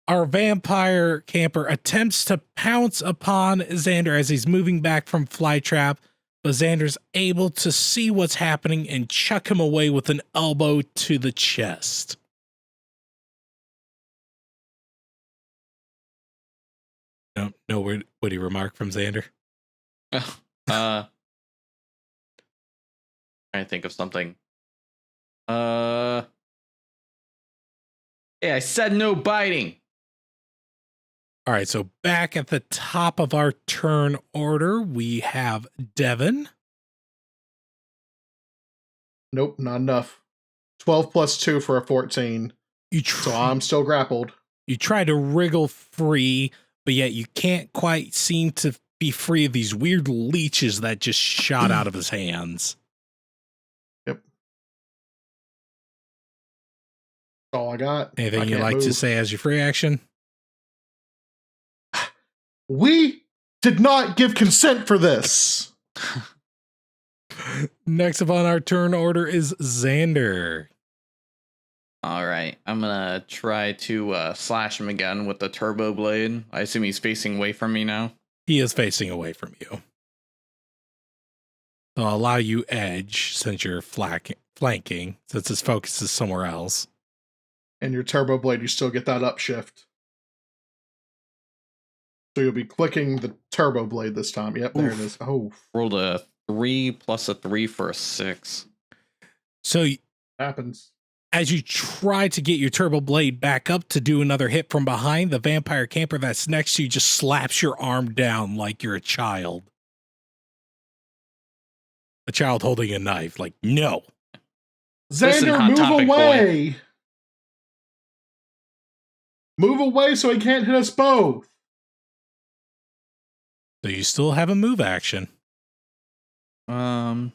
Our vampire camper attempts to pounce upon Xander as he's moving back from Flytrap, but Xander's able to see what's happening and chuck him away with an elbow to the chest. No witty remark from Xander?
Trying to think of something. Yeah, I said no biting.
All right, so back at the top of our turn order, we have Devin.
Nope, not enough. 12 plus 2 for a 14. So I'm still grappled.
You try to wriggle free, but yet you can't quite seem to be free of these weird leeches that just shot out of his hands.
Yep. That's all I got.
Anything you'd like to say as your free action?
We did not give consent for this.
Next upon our turn order is Xander.
All right, I'm gonna try to slash him again with the turbo blade. I assume he's facing away from me now.
He is facing away from you. So I'll allow you edge since you're flanking, since his focus is somewhere else.
And your turbo blade, you still get that upshift. So you'll be clicking the turbo blade this time. Yep, there it is. Oh,
rolled a 3 plus a 3 for a 6.
So
happens.
As you try to get your turbo blade back up to do another hit from behind, the vampire camper that's next to you just slaps your arm down like you're a child. A child holding a knife. Like, no.
Xander, move away. Boy. Move away so he can't hit us both.
So you still have a move action.
Can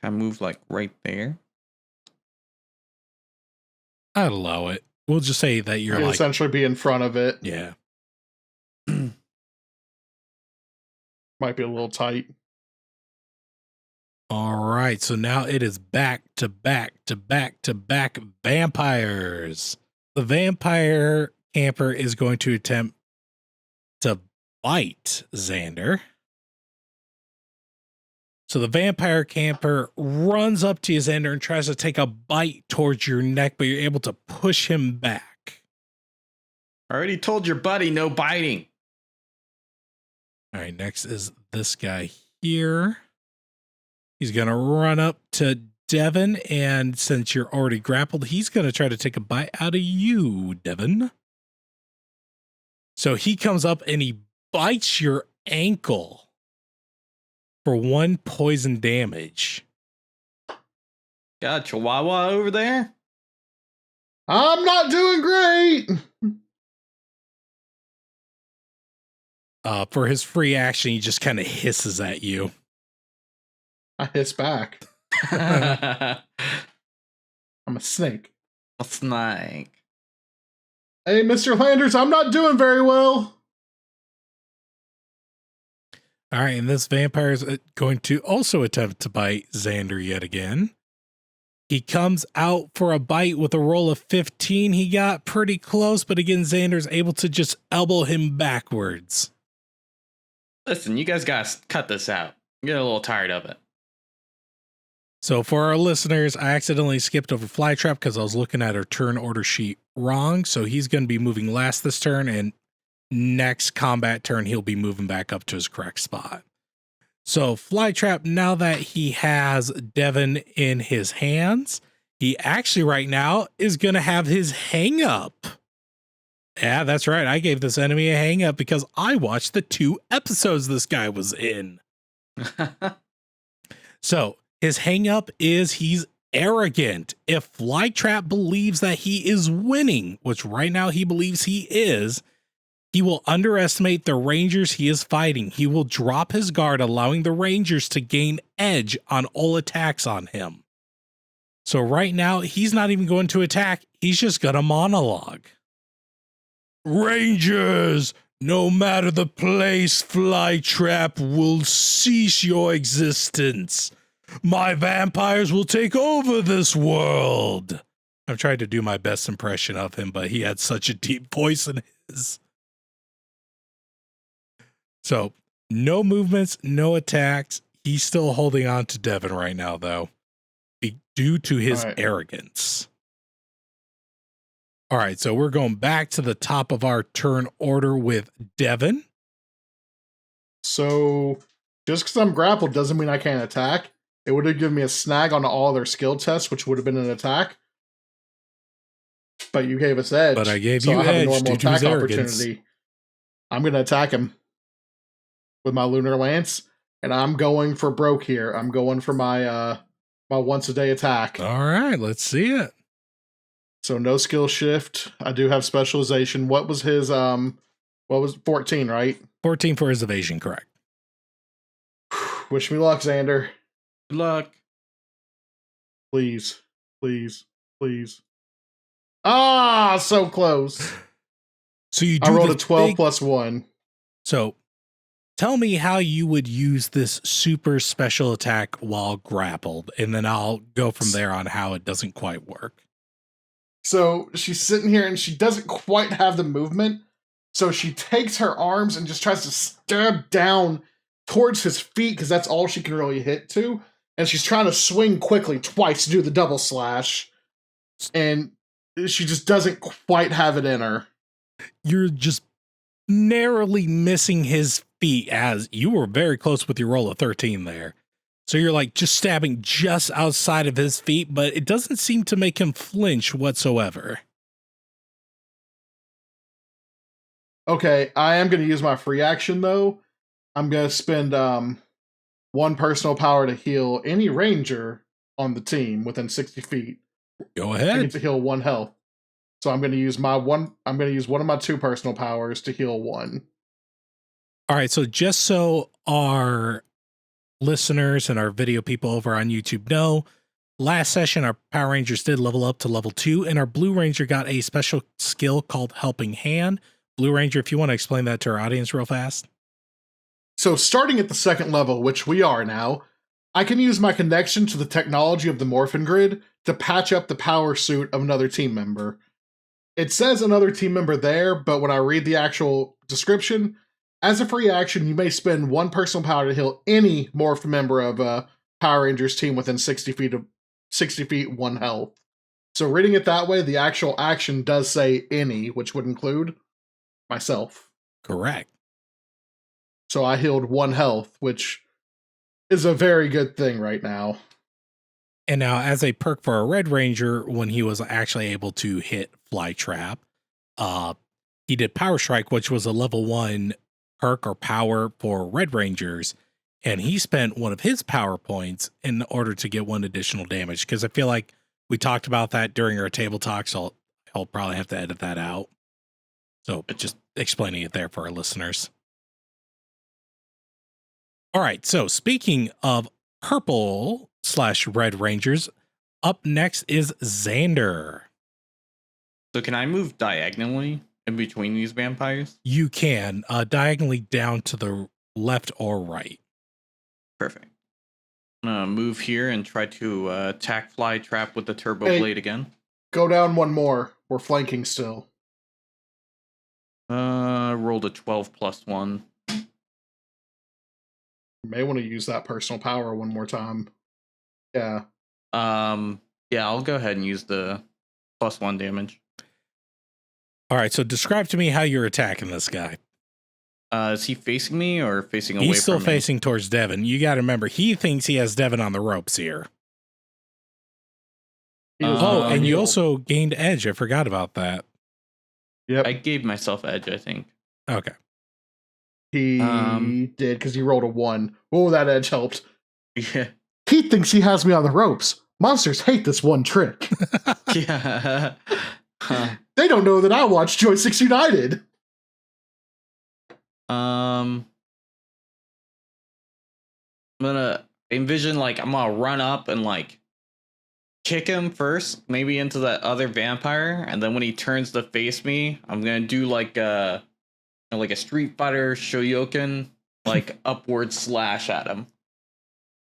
I move like right there?
I'd allow it. We'll just say that you're
You'd
like
essentially be in front of it.
yeah.
Might be a little tight.
All right, so now it is back to back to back to back vampires. The vampire camper is going to attempt to bite Xander. So the vampire camper runs up to you, Xander, and tries to take a bite towards your neck, but you're able to push him back.
I already told your buddy no biting.
All right, next is this guy here. He's going to run up to Devin, and since you're already grappled, he's going to try to take a bite out of you, Devin. So he comes up and he bites your ankle for 1 poison damage.
Got a Chihuahua over there?
I'm not doing great.
For his free action, he just kind of hisses at you.
I hiss back.
A
I'm a snake.
snake.
Hey, Mr. Landers, I'm not doing very well.
All right, and this vampire is going to also attempt to bite Xander yet again. He comes out for a bite with a roll of 15. He got pretty close, but again, Xander's able to just elbow him backwards.
Listen, you guys gotta cut this out. I'm getting a little tired of it.
So for our listeners, I accidentally skipped over Flytrap because I was looking at our turn order sheet wrong. So he's going to be moving last this turn, and next combat turn, he'll be moving back up to his correct spot. So Flytrap, now that he has Devin in his hands, he actually right now is going to have his hang up. Yeah, that's right. I gave this enemy a hang up because I watched the 2 episodes this guy was in. So his hang up is he's arrogant. If Flytrap believes that he is winning, which right now he believes he is, he will underestimate the Rangers he is fighting. He will drop his guard, allowing the Rangers to gain edge on all attacks on him. So right now, he's not even going to attack. He's just going to monologue. Rangers, no matter the place, Flytrap will cease your existence. My vampires will take over this world. I've tried to do my best impression of him, but he had such a deep voice in his. So, no movements, no attacks. He's still holding on to Devin right now, though, due to his arrogance. All right, so we're going back to the top of our turn order with Devin.
So, just because I'm grappled doesn't mean I can't attack. It would have given me a snag on all their skill tests, which would have been an attack. But you gave us edge.
But I gave
so
you
I have
edge
a normal
due to his
attack
arrogance.
opportunity. I'm going to attack him with my Lunar Lance, and I'm going for broke here. I'm going for my my once a day attack.
All right, let's see it.
So no skill shift. I do have specialization. What was his what was 14, right?
14 for his evasion, correct.
Wish me luck, Xander.
Good luck.
Please. Please. Please. Ah, so close.
So you do
I rolled a
this
12 plus 1.
So tell me how you would use this super special attack while grappled, and then I'll go from there on how it doesn't quite work.
So she's sitting here and she doesn't quite have the movement. So she takes her arms and just tries to stab down towards his feet because that's all she can really hit to. And she's trying to swing quickly twice to do the double slash. And she just doesn't quite have it in her.
You're just narrowly missing his feet, as you were very close with your roll of 13 there. So you're like just stabbing just outside of his feet, but it doesn't seem to make him flinch whatsoever.
Okay, I am going to use my free action though. I'm going to spend 1 personal power to heal any ranger on the team within 60 feet.
Go
I
ahead.
get to heal 1 health. So I'm going to use one of my 2 personal powers to heal 1.
All right, so just so our listeners and our video people over on YouTube know, last session, our Power Rangers did level up to level 2, and our Blue Ranger got a special skill called Helping Hand. Blue Ranger, if you want to explain that to our audience real fast.
So starting at the second level, which we are now, I can use my connection to the technology of the Morphin Grid to patch up the power suit of another team member. It says another team member there, but when I read the actual description, as a free action, you may spend one personal power to heal any morphed member of a Power Rangers team within 60 feet, 1 health. So reading it that way, the actual action does say any, which would include myself.
Correct.
So I healed 1 health, which is a very good thing right now.
And now, as a perk for a Red Ranger, when he was actually able to hit Fly Trap, he did Power Strike, which was a level 1 perk or power for Red Rangers, and he spent one of his power points in order to get 1 additional damage, because I feel like we talked about that during our table talk, so I'll probably have to edit that out. So just explaining it there for our listeners. All right, so speaking of purple/Red Rangers, up next is Xander.
So can I move diagonally in between these vampires?
You can, diagonally down to the left or right.
Perfect. I'm gonna move here and try to attack Fly Trap with the Turbo Blade again.
Go down 1 more. We're flanking still.
Rolled a 12 plus 1.
You may want to use that personal power 1 more time. Yeah.
Yeah, I'll go ahead and use the plus 1 damage.
All right, so describe to me how you're attacking this guy.
Is he facing me or facing away from me?
He's still facing towards Devin. You got to remember, he thinks he has Devin on the ropes here. And you also gained edge. I forgot about that.
Yep.
I gave myself edge, I think.
Okay.
He did, because he rolled a 1. Oh, that edge helped.
Yeah.
He thinks he has me on the ropes. Monsters hate this one trick.
Yeah.
They don't know that I watch Joysticks United.
I'm gonna envision, like, I'm gonna run up and, like, kick him first, maybe into that other vampire, and then when he turns to face me, I'm gonna do like a Street Fighter Shoryuken, like upward slash at him.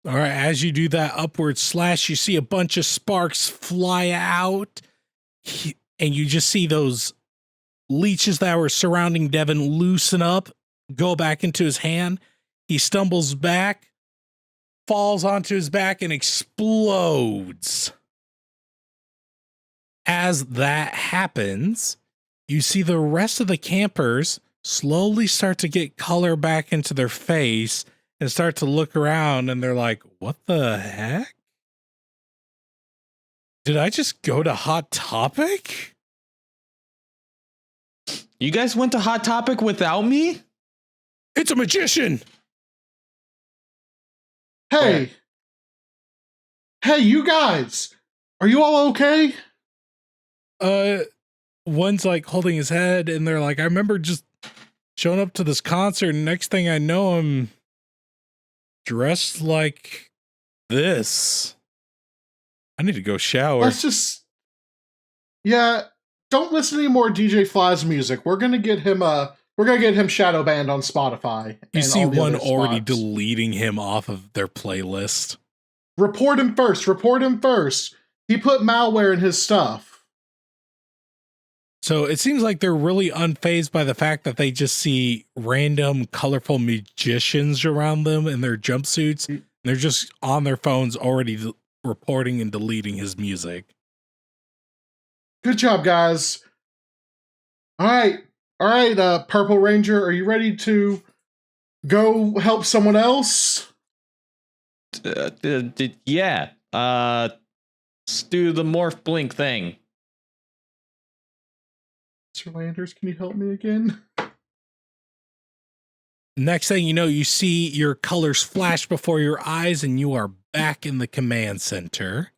All right, as you do that upward slash, you see a bunch of sparks fly out, and you just see those leeches that were surrounding Devin loosen up, go back into his hand. He stumbles back, falls onto his back, and explodes. As that happens, you see the rest of the campers slowly start to get color back into their face and start to look around, and they're like, what the heck? Did I just go to Hot Topic?
You guys went to Hot Topic without me?
It's a magician!
Hey! Hey, you guys! Are you all okay?
One's like holding his head, and they're like, I remember just showing up to this concert, and next thing I know, I'm dressed like this. I need to go shower.
Let's just... Yeah, don't listen to any more DJ Fly's music. We're gonna get him shadow banned on Spotify.
You see one already deleting him off of their playlist.
Report him first. He put malware in his stuff.
So it seems like they're really unfazed by the fact that they just see random colorful magicians around them in their jumpsuits. And they're just on their phones already reporting and deleting his music.
Good job, guys. All right, Purple Ranger, are you ready to go help someone else?
Yeah. Let's do the morph blink thing.
Mr. Landers, can you help me again?
Next thing you know, you see your colors flash before your eyes, and you are back in the command center.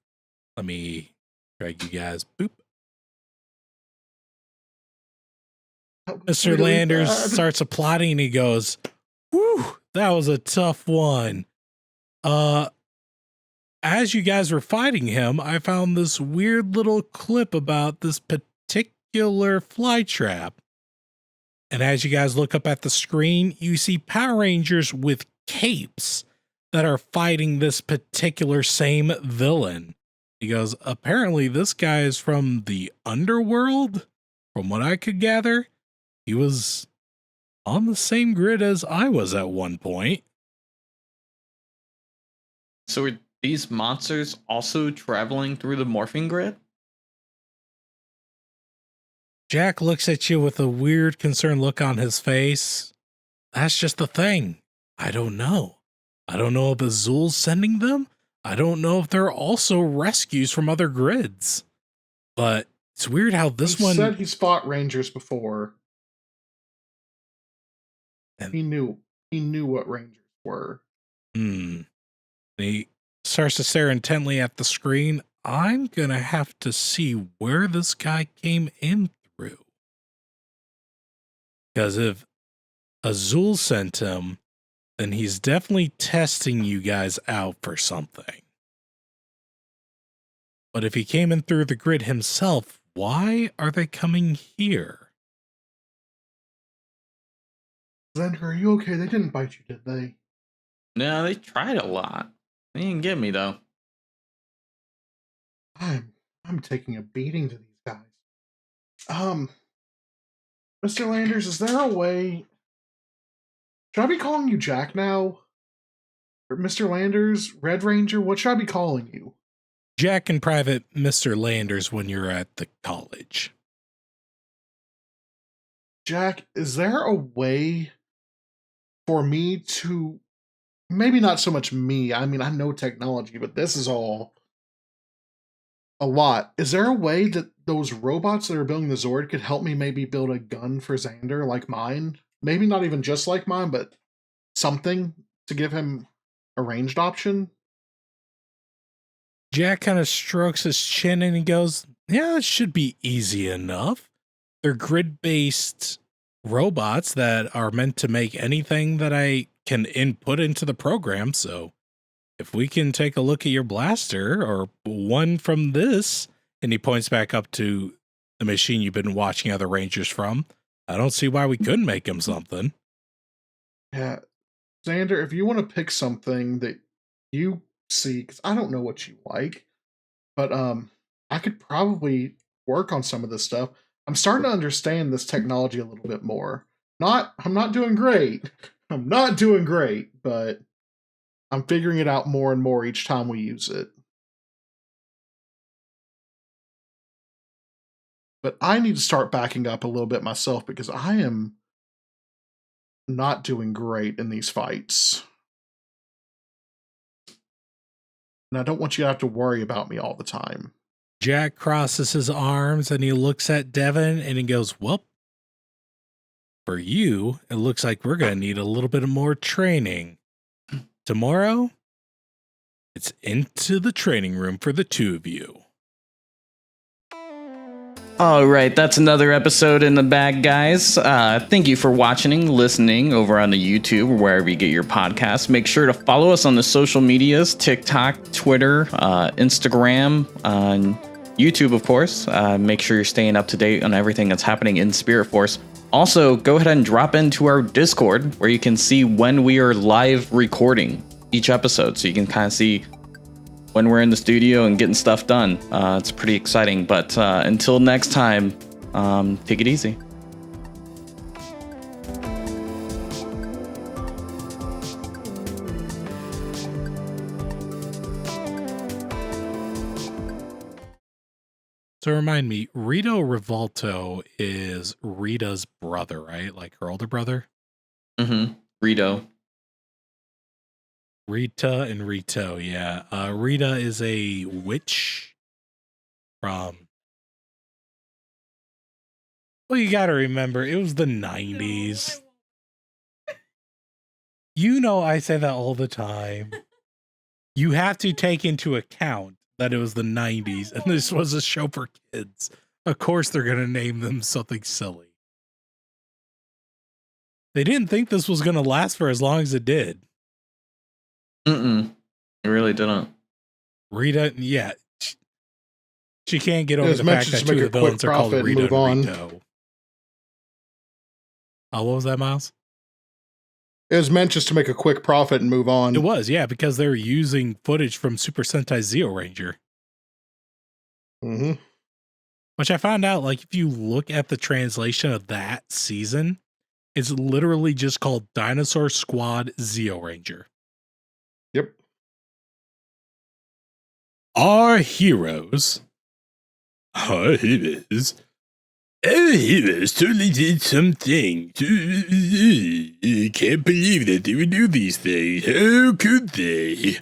Let me drag you guys. Boop. Mr. Landers starts applauding, and he goes, "Whew, that was a tough one. I as you guys were fighting him, I found this weird little clip about this particular fly trap. And as you guys look up at the screen, you see Power Rangers with capes that are fighting this particular same villain. He goes, apparently this guy is from the underworld. From what I could gather, he was on the same grid as I was at one point.
So are these monsters also traveling through the morphing grid?
Jack looks at you with a weird, concerned look on his face. That's just the thing. I don't know. I don't know if Azul's sending them. I don't know if they're also rescues from other grids. But it's weird how this one
said he's fought Rangers before. And he knew what Rangers were.
And he starts to stare intently at the screen. I'm gonna have to see where this guy came in through. Because if Azul sent him, then he's definitely testing you guys out for something. But if he came in through the grid himself, why are they coming here?
Xander, are you okay? They didn't bite you, did they?
No, they tried a lot. They didn't get me though.
I'm taking a beating to these guys. Mr. Landers, is there a way? Should I be calling you Jack now? Or Mr. Landers, Red Ranger? What should I be calling you?
Jack and Private Mr. Landers when you're at the college.
Jack, is there a way for me to, maybe not so much me, I mean, I know technology, but this is all a lot. Is there a way that those robots that are building the Zord could help me maybe build a gun for Xander like mine? Maybe not even just like mine, but something to give him a ranged option?
Jack kind of strokes his chin and he goes, yeah, it should be easy enough. They're grid-based robots that are meant to make anything that I can input into the program. So if we can take a look at your blaster or one from this, and he points back up to the machine you've been watching other Rangers from, I don't see why we couldn't make him something.
Yeah. Xander, if you want to pick something that you see, because I don't know what you like, but I could probably work on some of this stuff. I'm starting to understand this technology a little bit more. I'm not doing great. I'm not doing great, but I'm figuring it out more and more each time we use it. But I need to start backing up a little bit myself because I am not doing great in these fights. And I don't want you to have to worry about me all the time.
Jack crosses his arms and he looks at Devin and he goes, well, for you, it looks like we're going to need a little bit more training. Tomorrow, it's into the training room for the two of you.
All right, that's another episode in the bag, guys. Thank you for watching, listening over on the YouTube or wherever you get your podcasts. Make sure to follow us on the social medias, TikTok, Twitter, Instagram, on YouTube, of course. Make sure you're staying up to date on everything that's happening in Spirit Force. Also, go ahead and drop into our Discord where you can see when we are live recording each episode. So you can kind of see when we're in the studio and getting stuff done. It's pretty exciting. But until next time, take it easy.
So remind me, Rito Rivolto is Rita's brother, right? Like her older brother?
Mm-hmm. Rito.
Rita and Rito, yeah. Rita is a witch from... Well, you gotta remember, it was the 90s. You know I say that all the time. You have to take into account that it was the 90s and this was a show for kids. Of course they're gonna name them something silly. They didn't think this was gonna last for as long as it did.
Mm-mm. It really didn't.
Rita, yeah. She can't get over
was
the
meant
fact
to
that
just
two of
make
the
a quick
villains are called
profit and
Rita
move
and
on.
Rito. Oh, what was that, Miles?
It was meant just to make a quick profit and move on.
It was, yeah, because they were using footage from Super Sentai Zeo Ranger.
Mm-hmm.
Which I found out, like, if you look at the translation of that season, it's literally just called Dinosaur Squad Zeo Ranger.
Yep.
Our heroes totally did something. Can't believe that they would do these things. How could they?